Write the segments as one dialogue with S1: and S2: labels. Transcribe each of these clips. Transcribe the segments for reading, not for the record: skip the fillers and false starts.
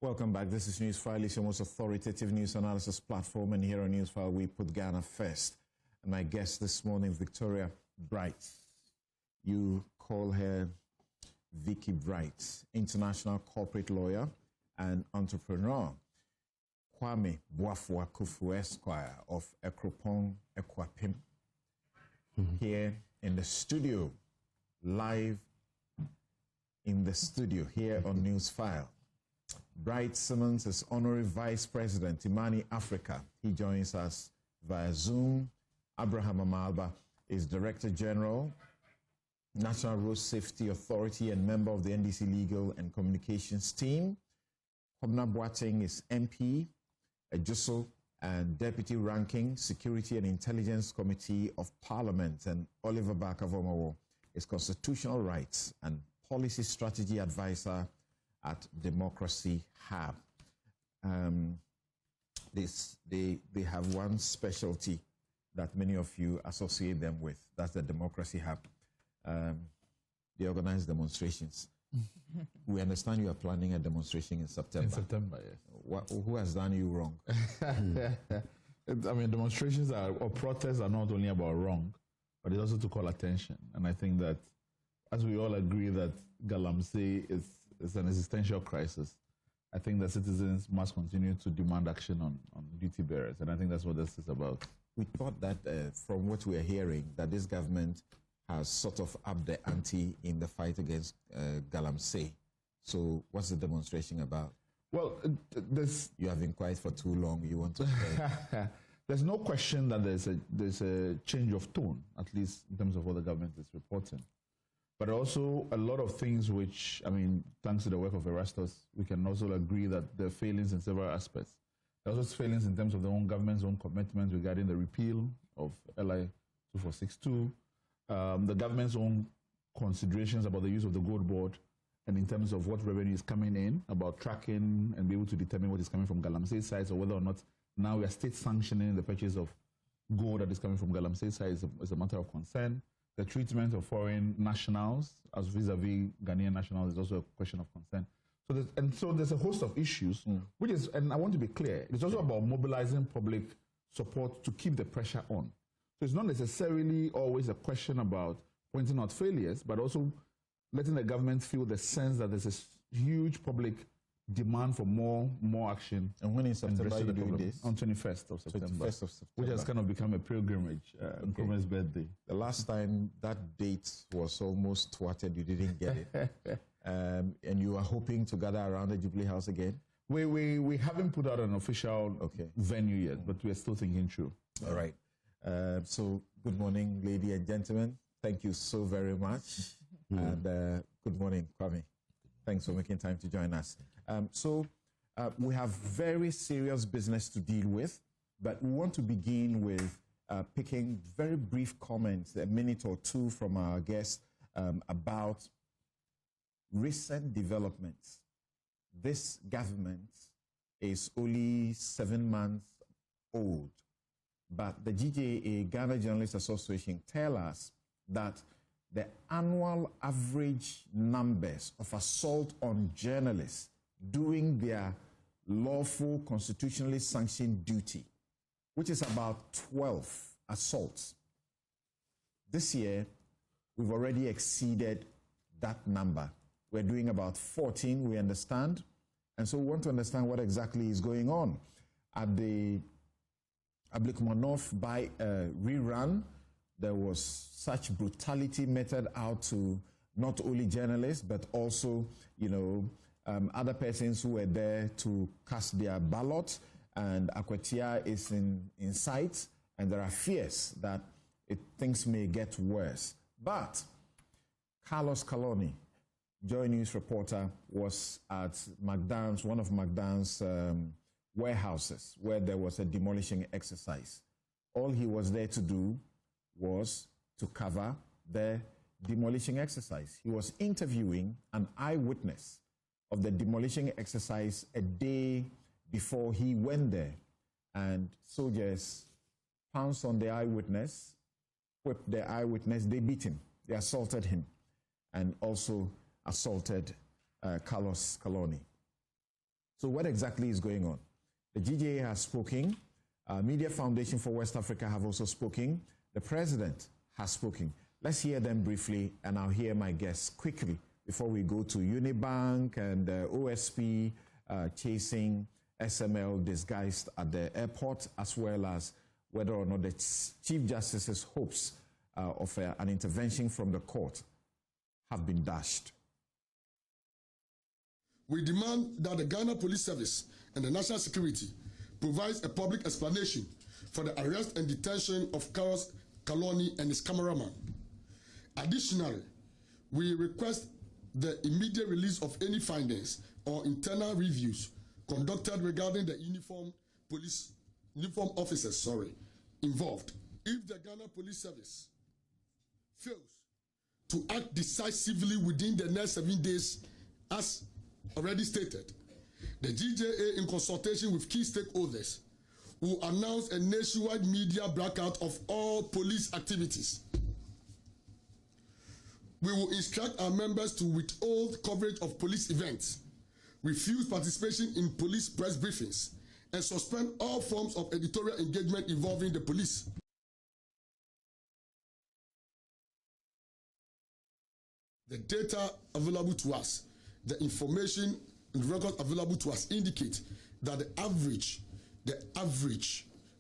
S1: Welcome back. This is Newsfile, it's your most authoritative news analysis platform, and here on Newsfile we put Ghana first. And my guest this morning, Victoria Bright. You call her Vicky Bright, international corporate lawyer and entrepreneur. Kwame Boafo Akufu Esquire of Ekropong Ekwapim, here in the studio, live in the studio here on Newsfile. Bright Simmons is Honorary Vice President, Imani Africa. He joins us via Zoom. Abraham Amalba is Director General, National Road Safety Authority, and member of the NDC Legal and Communications team. Hobna Boateng is MP, Ejuso, and Deputy Ranking, Security and Intelligence Committee of Parliament. And Oliver Bakavomawo is Constitutional Rights and Policy Strategy Advisor at Democracy Hub. They have one specialty that many of you associate them with. That's the Democracy Hub. They organize demonstrations. We understand you are planning a demonstration in September.
S2: In September, yes.
S1: Who has done you wrong?
S2: I mean, demonstrations or protests are not only about wrong, but it's also to call attention. And I think that, as we all agree that Galamsay is an existential crisis, I think that citizens must continue to demand action on duty bearers. And I think that's what this is about.
S1: We thought that from what we are hearing, that this government has sort of upped the ante in the fight against Galamsay. So what's the demonstration about?
S2: Well,
S1: you have been quiet for too long. You want to say.
S2: There's no question that there's a change of tone, at least in terms of what the government is reporting. But also a lot of things which, I mean, thanks to the work of Erastus, we can also agree that there are failings in several aspects. There are also failings in terms of the own government's own commitment regarding the repeal of LI 2462, the government's own considerations about the use of the gold board, and in terms of what revenue is coming in, about tracking and be able to determine what is coming from Galamsay sites, or whether or not now we are state sanctioning the purchase of gold that is coming from Galamsay sites is a matter of concern. The treatment of foreign nationals as vis-a-vis Ghanaian nationals is also a question of concern. So there's a host of issues, which is, and I want to be clear, it's also about mobilizing public support to keep the pressure on. So it's not necessarily always a question about pointing out failures, but also letting the government feel the sense that there's a huge public demand for more action.
S1: And when in September you doing this?
S2: On 21st of September.
S1: 21st of September.
S2: Which has kind of become a pilgrimage, Nkrumah's birthday.
S1: The last time that date was almost thwarted, you didn't get it. And you are hoping to gather around the Jubilee House again?
S2: We haven't put out an official venue yet, but we're still thinking through.
S1: All right. So good morning, ladies and gentlemen. Thank you so very much. And good morning, Kwame. Thanks for making time to join us. We have very serious business to deal with, but we want to begin with picking very brief comments, a minute or two from our guests about recent developments. This government is only 7 months old, but the GJA, Ghana Journalists Association, tell us that the annual average numbers of assault on journalists doing their lawful, constitutionally sanctioned duty, which is about 12 assaults. This year, we've already exceeded that number. We're doing about 14, we understand. And so we want to understand what exactly is going on. At the Ablikuma North by rerun, there was such brutality meted out to not only journalists, but also, other persons who were there to cast their ballot. And Akwatia is in sight, and there are fears that things may get worse. But Carlos Kaloni, Joy News reporter, was at one of McDonald's warehouses where there was a demolishing exercise. All he was there to do was to cover the demolishing exercise. He was interviewing an eyewitness of the demolishing exercise a day before he went there. And soldiers pounced on the eyewitness, whipped the eyewitness, they beat him, they assaulted him, and also assaulted Carlos Kaloni. So what exactly is going on? The GJA has spoken. Media Foundation for West Africa have also spoken. The president has spoken. Let's hear them briefly, and I'll hear my guests quickly before we go to Unibank and OSP chasing SML disguised at the airport, as well as whether or not the Chief Justice's hopes of an intervention from the court have been dashed.
S3: We demand that the Ghana Police Service and the National Security provides a public explanation for the arrest and detention of Carlos Kaloni and his cameraman. Additionally, we request the immediate release of any findings or internal reviews conducted regarding the uniform officers involved. If the Ghana Police Service fails to act decisively within the next 7 days, as already stated, the GJA, in consultation with key stakeholders, will announce a nationwide media blackout of all police activities. We will instruct our members to withhold coverage of police events, refuse participation in police press briefings, and suspend all forms of editorial engagement involving the police. The data available to us, the information and records available to us indicate that the average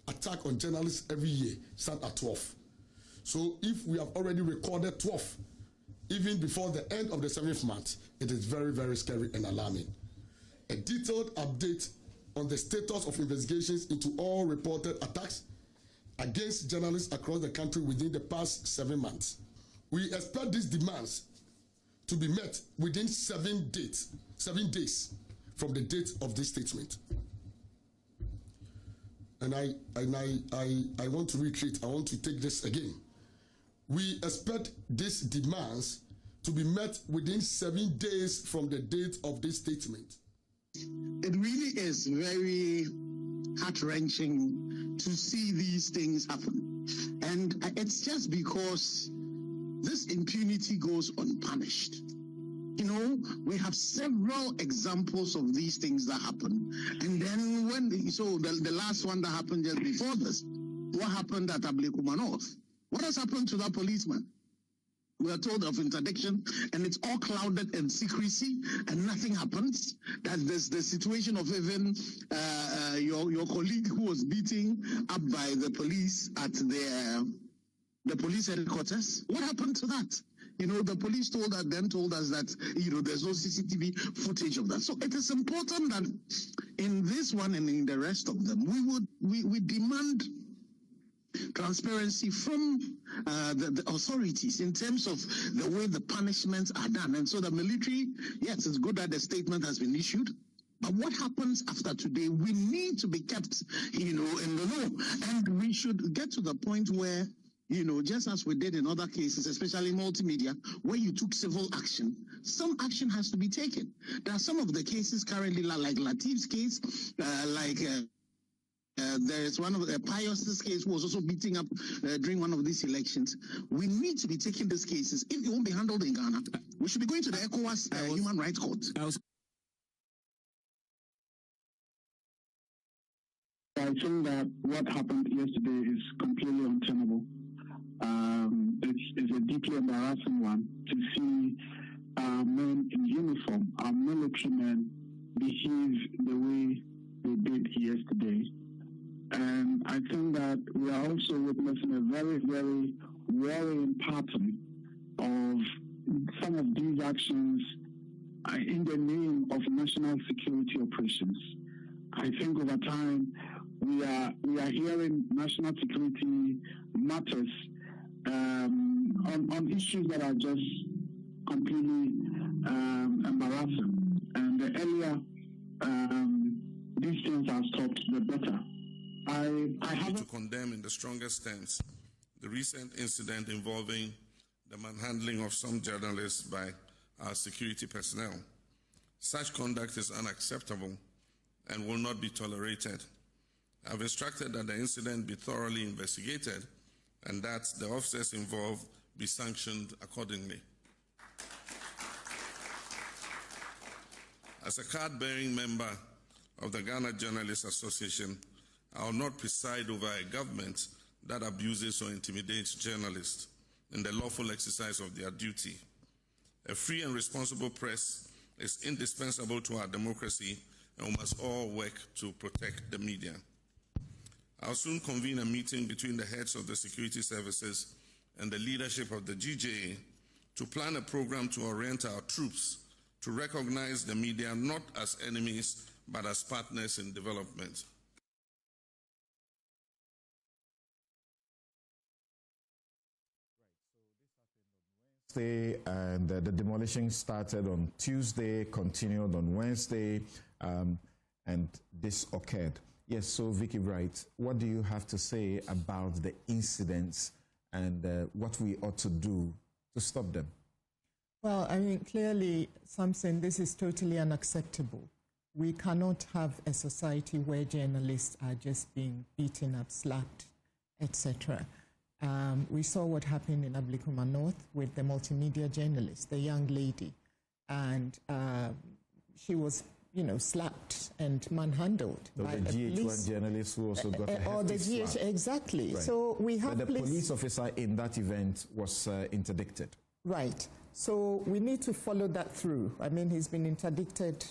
S3: attack on journalists every year stands at 12. So if we have already recorded 12, even before the end of the 7th month, it is very, very scary and alarming. A detailed update on the status of investigations into all reported attacks against journalists across the country within the past 7 months. We expect these demands to be met within 7 days from the date of this statement. And I want to reiterate, I want to take this again. We expect these demands to be met within 7 days from the date of this statement.
S4: It really is very heart-wrenching to see these things happen. And it's just because this impunity goes unpunished. You know, we have several examples of these things that happen. And then the last one that happened just before this, what happened at Ablekuma North? What has happened to that policeman? We are told of interdiction, and it's all clouded in secrecy, and nothing happens. That there's the situation of even your colleague who was beaten up by the police at the police headquarters. What happened to that? You know, the police told us that, you know, there's no CCTV footage of that. So it is important that in this one and in the rest of them, we demand transparency from the authorities in terms of the way the punishments are done. And so the military, yes, it's good that the statement has been issued, but what happens after today, we need to be kept, you know, in the know. And we should get to the point where, you know, just as we did in other cases, especially multimedia, where you took civil action, some action has to be taken. There are some of the cases currently, like Latif's case, there's one of the Pius's case who was also beating up during one of these elections. We need to be taking these cases. If it won't be handled in Ghana, we should be going to the ECOWAS Human Rights Court.
S5: I think that what happened yesterday is completely untenable. It's a deeply embarrassing one to see men in uniform, our military men, behave the way they did yesterday. And I think that we are also witnessing a very, very worrying pattern of some of these actions in the name of national security operations. I think over time we are hearing national security matters on issues that are just completely embarrassing. And the earlier these things are stopped, the better. I have
S6: to condemn in the strongest terms the recent incident involving the manhandling of some journalists by our security personnel. Such conduct is unacceptable and will not be tolerated. I've instructed that the incident be thoroughly investigated and that the officers involved be sanctioned accordingly. As a card-bearing member of the Ghana Journalists Association, I will not preside over a government that abuses or intimidates journalists in the lawful exercise of their duty. A free and responsible press is indispensable to our democracy, and we must all work to protect the media. I'll soon convene a meeting between the heads of the security services and the leadership of the GJA to plan a program to orient our troops to recognize the media not as enemies but as partners in development.
S1: And the demolition started on Tuesday, continued on Wednesday, and this occurred. Yes, so Vicky Wright, what do you have to say about the incidents and what we ought to do to stop them?
S7: Well, I mean, clearly, Samson, this is totally unacceptable. We cannot have a society where journalists are just being beaten up, slapped, etc. We saw what happened in Ablikuma North with the multimedia journalist, the young lady, and she was, slapped and manhandled by
S1: the GH1
S7: police
S1: journalist who also got a hefty
S7: or the GH,
S1: slap.
S7: Exactly.
S1: Right.
S7: So we have
S1: but the police officer in that event was interdicted. Right.
S7: So we need to follow that through. I mean, he's been interdicted,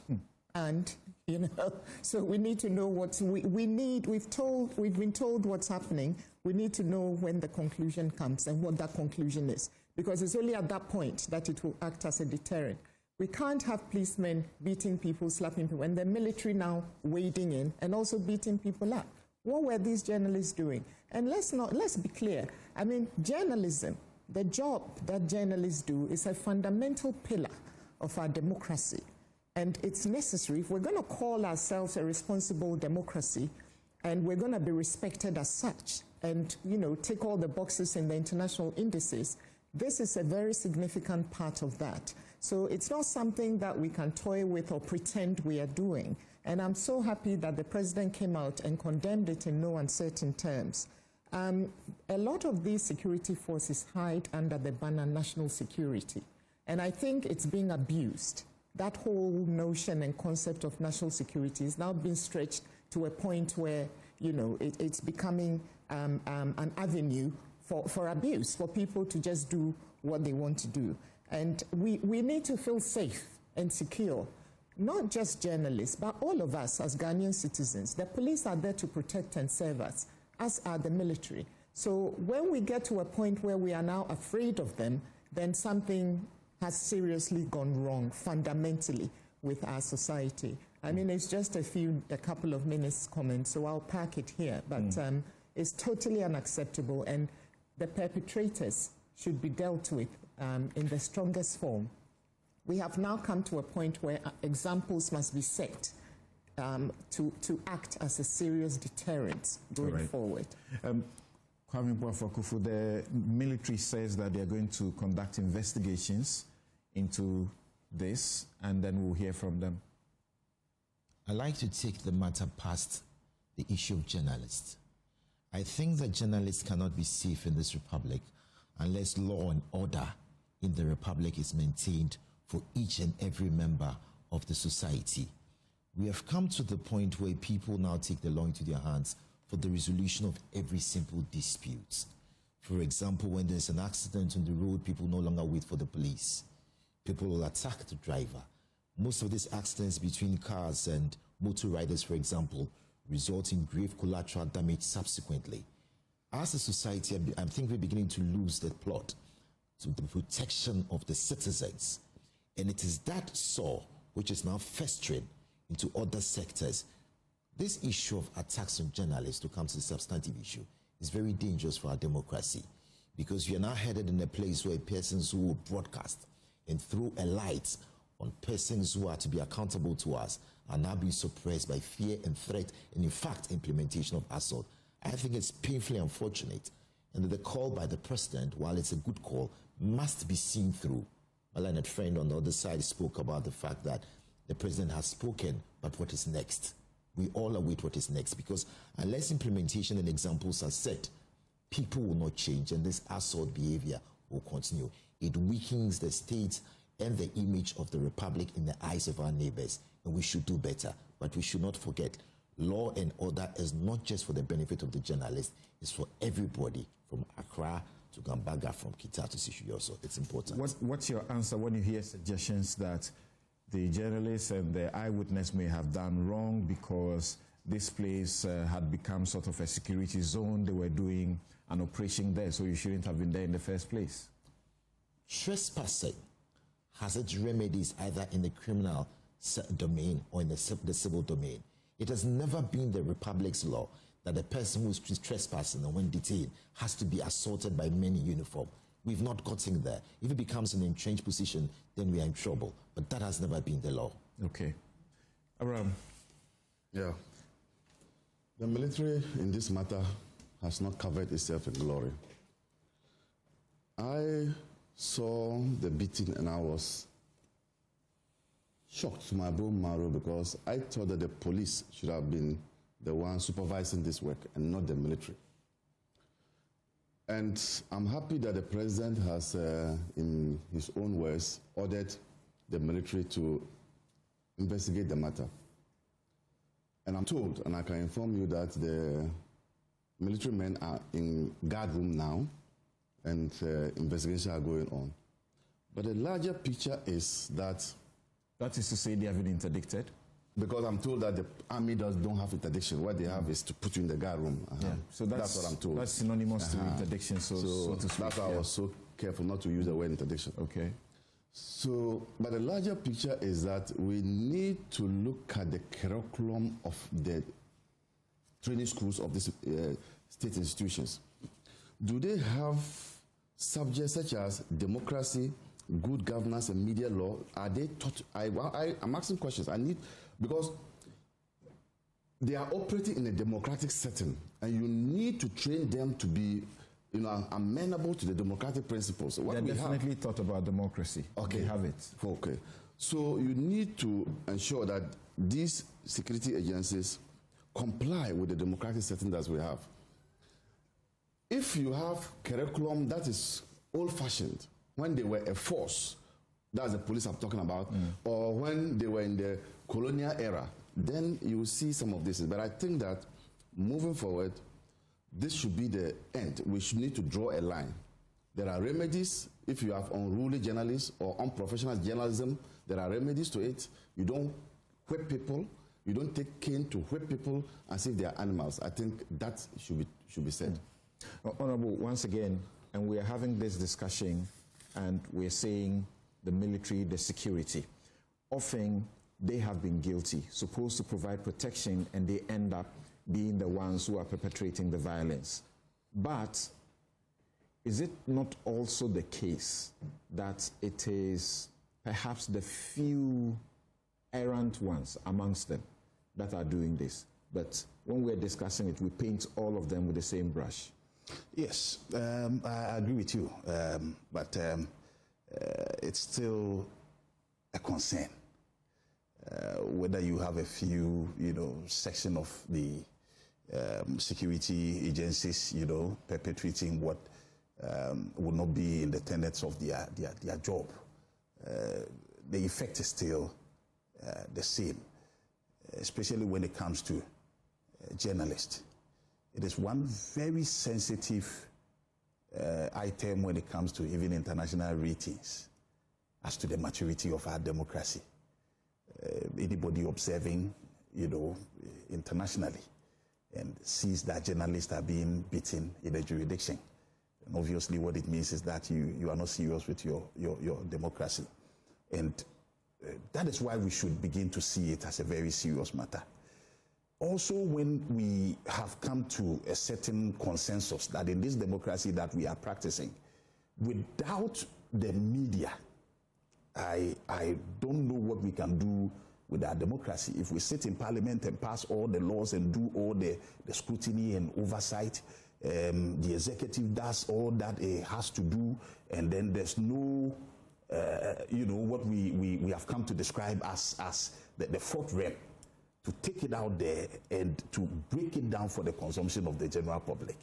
S7: and so we need to know what we need. We've been told what's happening. We need to know when the conclusion comes and what that conclusion is, because it's only at that point that it will act as a deterrent. We can't have policemen beating people, slapping people, and the military now wading in and also beating people up. What were these journalists doing? And let's be clear. I mean, journalism, the job that journalists do is a fundamental pillar of our democracy. And it's necessary. If we're going to call ourselves a responsible democracy and we're going to be respected as such and, take all the boxes in the international indices, this is a very significant part of that. So it's not something that we can toy with or pretend we are doing. And I'm so happy that the president came out and condemned it in no uncertain terms. A lot of these security forces hide under the banner national security. And I think it's being abused. That whole notion and concept of national security is now being stretched to a point where, it's becoming an avenue for abuse, for people to just do what they want to do. And we need to feel safe and secure, not just journalists, but all of us as Ghanaian citizens. The police are there to protect and serve us, as are the military. So when we get to a point where we are now afraid of them, then something has seriously gone wrong fundamentally with our society. I mean, it's just a couple of minutes comment, so I'll park it here. But it's totally unacceptable, and the perpetrators should be dealt with in the strongest form. We have now come to a point where examples must be set to act as a serious deterrent going forward.
S1: Kwame Boafokufu, the military says that they're going to conduct investigations into this, and then we'll hear from them.
S8: I'd like to take the matter past the issue of journalists. I think that journalists cannot be safe in this republic unless law and order in the republic is maintained for each and every member of the society. We have come to the point where people now take the law into their hands for the resolution of every simple dispute. For example, when there's an accident on the road, people no longer wait for the police. People will attack the driver. Most of these accidents between cars and motor riders, for example, result in grave collateral damage subsequently. As a society, I think we're beginning to lose the plot to the protection of the citizens. And it is that sore which is now festering into other sectors. This issue of attacks on journalists, to come to the substantive issue, is very dangerous for our democracy, because we are now headed in a place where persons who will broadcast and throw a light on persons who are to be accountable to us are now being suppressed by fear and threat, and in fact, implementation of assault. I think it's painfully unfortunate, and the call by the president, while it's a good call, must be seen through. My learned friend on the other side spoke about the fact that the president has spoken, but what is next? We all await what is next, because unless implementation and examples are set, people will not change, and this assault behavior will continue. It weakens the state and the image of the Republic in the eyes of our neighbors, and we should do better. But we should not forget, law and order is not just for the benefit of the journalists, it's for everybody, from Accra to Gambaga, from Kita to Sishuyoso. It's important.
S1: What's your answer when you hear suggestions that the journalists and the eyewitness may have done wrong because this place had become sort of a security zone, they were doing an operation there, so you shouldn't have been there in the first place?
S8: Trespassing has its remedies either in the criminal domain or in the civil domain. It has never been the Republic's law that a person who is trespassing and when detained has to be assaulted by men in uniform. We've not gotten there. If it becomes an entrenched position, then we are in trouble. But that has never been the law.
S1: Okay. Abraham.
S9: Yeah. The military in this matter has not covered itself in glory. I saw the beating and I was shocked to my bone marrow because I thought that the police should have been the one supervising this work and not the military. And I'm happy that the president has, in his own words, ordered the military to investigate the matter. And I'm told, and I can inform you, that the military men are in guard room now and investigations are going on. But the larger picture is that...
S1: That is to say they have been interdicted?
S9: Because I'm told that the army don't have interdiction. What they have is to put you in the guard room.
S1: Yeah. So that's what I'm told. That's synonymous to interdiction, so to speak.
S9: That's why I was so careful not to use the word interdiction.
S1: Okay.
S9: So, but the larger picture is that we need to look at the curriculum of the training schools of these state institutions. Do they have subjects such as democracy, good governance, and media law? Are they taught? I'm asking questions. Because they are operating in a democratic setting, and you need to train them to be, amenable to the democratic principles.
S1: They definitely thought about democracy.
S9: Okay.
S1: They have it.
S9: Okay. So you need to ensure that these security agencies comply with the democratic setting that we have. If you have curriculum that is old-fashioned, when they were a force, that's the police I'm talking about, or when they were in the colonial era, then you will see some of this. But I think that moving forward, this should be the end. We should need to draw a line. There are remedies. If you have unruly journalists or unprofessional journalism, there are remedies to it. You don't whip people. You don't take cane to whip people as if they are animals. I think that should be said.
S1: Honorable, once again, and we are having this discussion, and we're saying the military, the security. Often, they have been guilty, supposed to provide protection, and they end up being the ones who are perpetrating the violence. But is it not also the case that it is perhaps the few errant ones amongst them that are doing this? But when we're discussing it, we paint all of them with the same brush.
S10: Yes, I agree with you, but it's still a concern. Whether you have a few, section of the security agencies, perpetrating what would not be in the tenets of their job, the effect is still the same, especially when it comes to journalists. It is one very sensitive item when it comes to even international ratings as to the maturity of our democracy. Anybody observing, internationally and sees that journalists are being beaten in a jurisdiction, and obviously what it means is that you are not serious with your democracy. And that is why we should begin to see it as a very serious matter. Also, when we have come to a certain consensus that in this democracy that we are practicing, without the media, I don't know what we can do with our democracy. If we sit in parliament and pass all the laws and do all the scrutiny and oversight, the executive does all that it has to do, and then there's no, what we have come to describe as the fourth realm, to take it out there and to break it down for the consumption of the general public.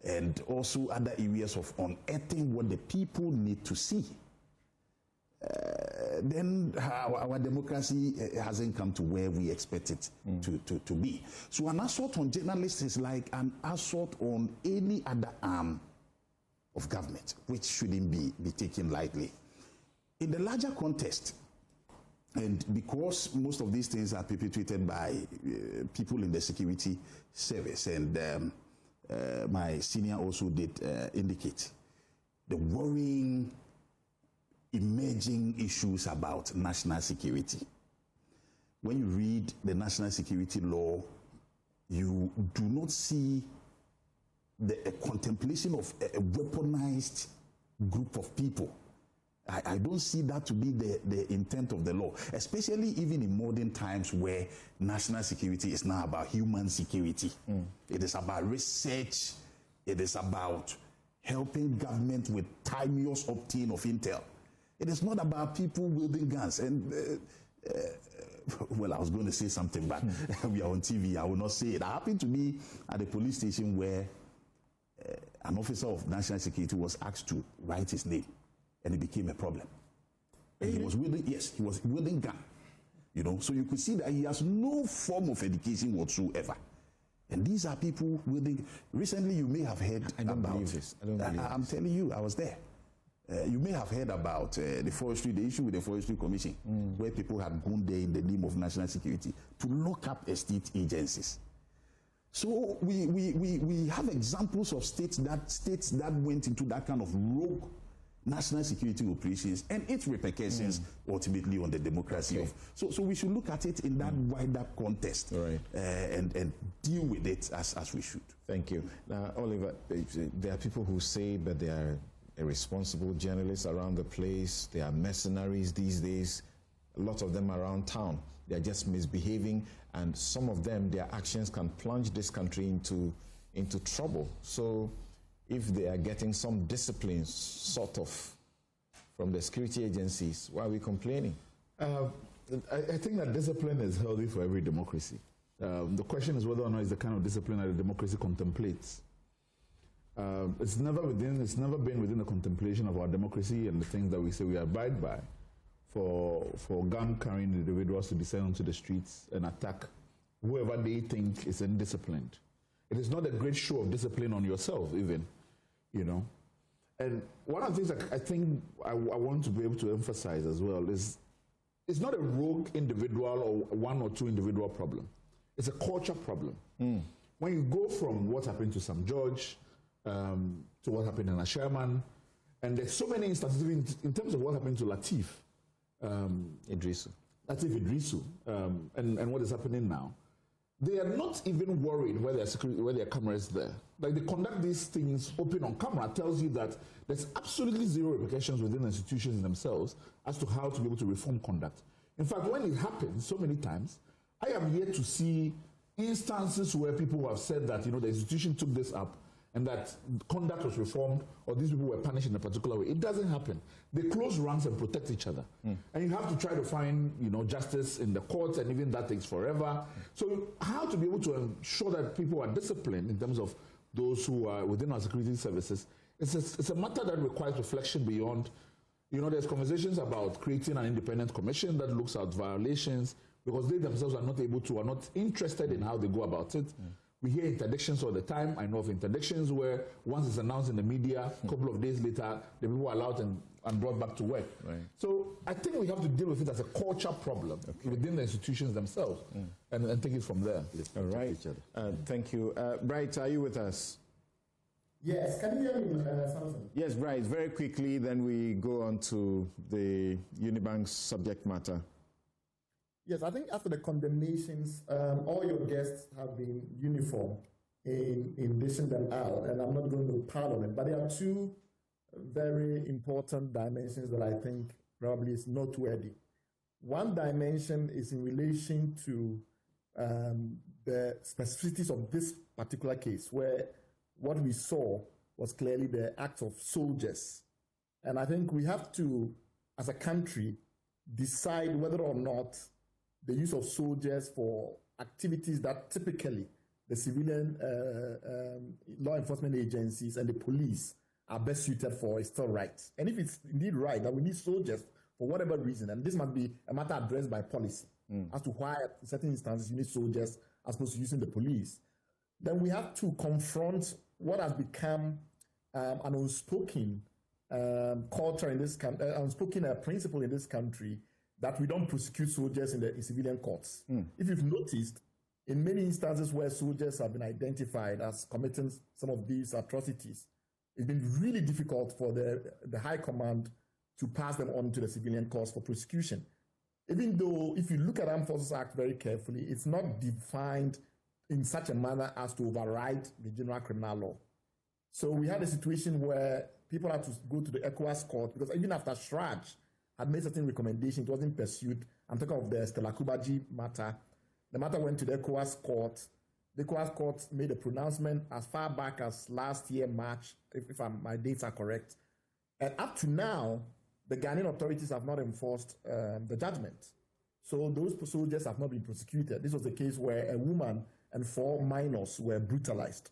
S10: And also other areas of unearthing what the people need to see. then our democracy hasn't come to where we expect it to be. So an assault on journalists is like an assault on any other arm of government, which shouldn't be taken lightly. In the larger context, and because most of these things are perpetrated by people in the security service, and my senior also did indicate the worrying emerging issues about national security. When you read the national security law, you do not see a contemplation of a weaponized group of people. I don't see that to be the intent of the law, especially even in modern times where national security is now about human security. It is about research. It is about helping government with timeous obtain of intel. It is not about people wielding guns. And, well, I was going to say something, but we are on TV. I will not say it. I happened to be at a police station where an officer of national security was asked to write his name, and it became a problem. And he was wielding, yes, he was wielding gun. You know, so you could see that he has no form of education whatsoever. And these are people wielding. Recently, you may have heard
S1: I don't
S10: about
S1: believe this. I don't believe
S10: I'm
S1: this.
S10: telling you, I was there. You may have heard about the issue with the Forestry Commission, where people had gone there in the name of national security to lock up estate agencies. So we have examples of states that went into that kind of rogue national security operations and its repercussions ultimately on the democracy.
S1: Okay.
S10: So we should look at it in that wider context,
S1: right.
S10: And deal with it as we should.
S1: Thank you. Now, Oliver, there are people who say that they are irresponsible journalists around the place. They are mercenaries these days. A lot of them around town. They are just misbehaving, and some of them, their actions can plunge this country into trouble. So if they are getting some discipline, sort of, from the security agencies, why are we complaining?
S2: I think that discipline is healthy for every democracy. The question is whether or not it's the kind of discipline that a democracy contemplates. It's never been within the contemplation of our democracy and the things that we say we abide by for gun-carrying individuals to descend onto the streets and attack whoever they think is indisciplined. It is not a great show of discipline on yourself, even, you know. And one of the things that I think I want to be able to emphasize as well is it's not a rogue individual or one or two individual problem. It's a culture problem. When you go from what happened to Sam George to what happened in Sherman, and there's so many instances in terms of what happened to Lateef Idrisu, and what is happening now. They are not even worried where there are cameras there. Like, they conduct these things open on camera, tells you that there's absolutely zero repercussions within the institutions themselves as to how to be able to reform conduct. In fact, when it happens so many times, I am yet to see instances where people have said that, you know, the institution took this up and that conduct was reformed or these people were punished in a particular way. It doesn't happen. They close ranks and protect each other. And you have to try to find, you know, justice in the courts, and even that takes forever. So how to be able to ensure that people are disciplined in terms of those who are within our security services, it's a matter that requires reflection beyond, you know, there's conversations about creating an independent commission that looks at violations because they themselves are not interested in how they go about it. We hear interdictions all the time. I know of interdictions where once it's announced in the media, a couple of days later, the people are allowed and brought back to work. Right. So I think we have to deal with it as a culture problem within the institutions themselves and take it from there.
S1: All right. Thank you. Bright, are you with us?
S11: Yes. Can you hear me, Samson?
S1: Yes, Bright. Very quickly, then we go on to the Unibank's subject matter.
S11: Yes, I think after the condemnations, all your guests have been uniform in dishing them out, and I'm not going to pardon them. But there are two very important dimensions that I think probably is noteworthy. One dimension is in relation to the specificities of this particular case, where what we saw was clearly the act of soldiers. And I think we have to, as a country, decide whether or not the use of soldiers for activities that typically the civilian law enforcement agencies and the police are best suited for is still right. And if it's indeed right that we need soldiers for whatever reason, and this must be a matter addressed by policy as to why in certain instances you need soldiers as opposed to using the police, then we have to confront what has become an unspoken culture in this country, unspoken principle in this country, that we don't prosecute soldiers in civilian courts. If you've noticed, in many instances where soldiers have been identified as committing some of these atrocities, it's been really difficult for the high command to pass them on to the civilian courts for prosecution. Even though, if you look at Armed Forces Act very carefully, it's not defined in such a manner as to override the general criminal law. So we had a situation where people had to go to the ECOWAS court, because even after Shraj had made certain recommendations, it wasn't pursued. I'm talking of the Stella Kubaji matter. The matter went to the ECOWAS court. The ECOWAS court made a pronouncement as far back as last year, March, if my dates are correct. And up to now, the Ghanaian authorities have not enforced the judgment. So those soldiers have not been prosecuted. This was a case where a woman and 4 minors were brutalized.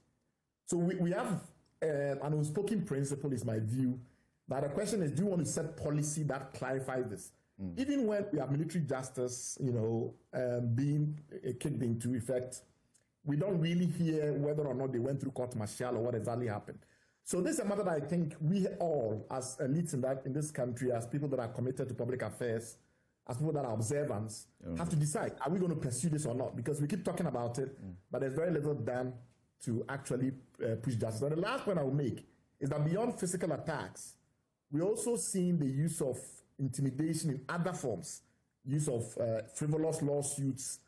S11: So we have an unspoken principle, is my view. But the question is, do you want to set policy that clarifies this? Even when we have military justice, being kicked into effect, we don't really hear whether or not they went through court martial or what exactly happened. So this is a matter that I think we all, as elites in this country, as people that are committed to public affairs, as people that are observants, have to decide, are we going to pursue this or not? Because we keep talking about it, but there's very little done to actually push justice. And the last point I will make is that beyond physical attacks, we're also seeing the use of intimidation in other forms, use of frivolous lawsuits,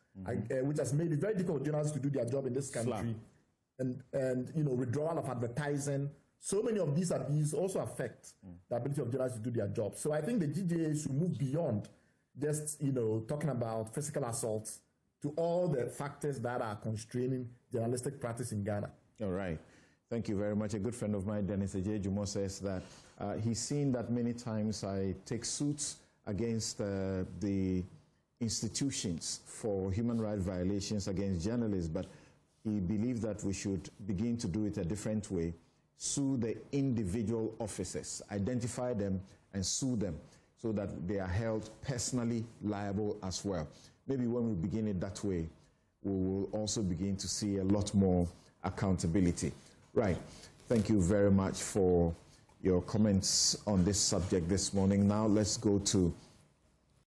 S11: which has made it very difficult for journalists to do their job in this country, and withdrawal of advertising. So many of these abuses also affect the ability of journalists to do their job. So I think the GJA should move beyond just talking about physical assaults to all the factors that are constraining journalistic practice in Ghana.
S1: All right. Thank you very much. A good friend of mine, Dennis Ejejumo, says that he's seen that many times I take suits against the institutions for human rights violations against journalists, but he believes that we should begin to do it a different way. Sue the individual officers, identify them and sue them so that they are held personally liable as well. Maybe when we begin it that way, we will also begin to see a lot more accountability. Right. Thank you very much for your comments on this subject this morning. Now let's go to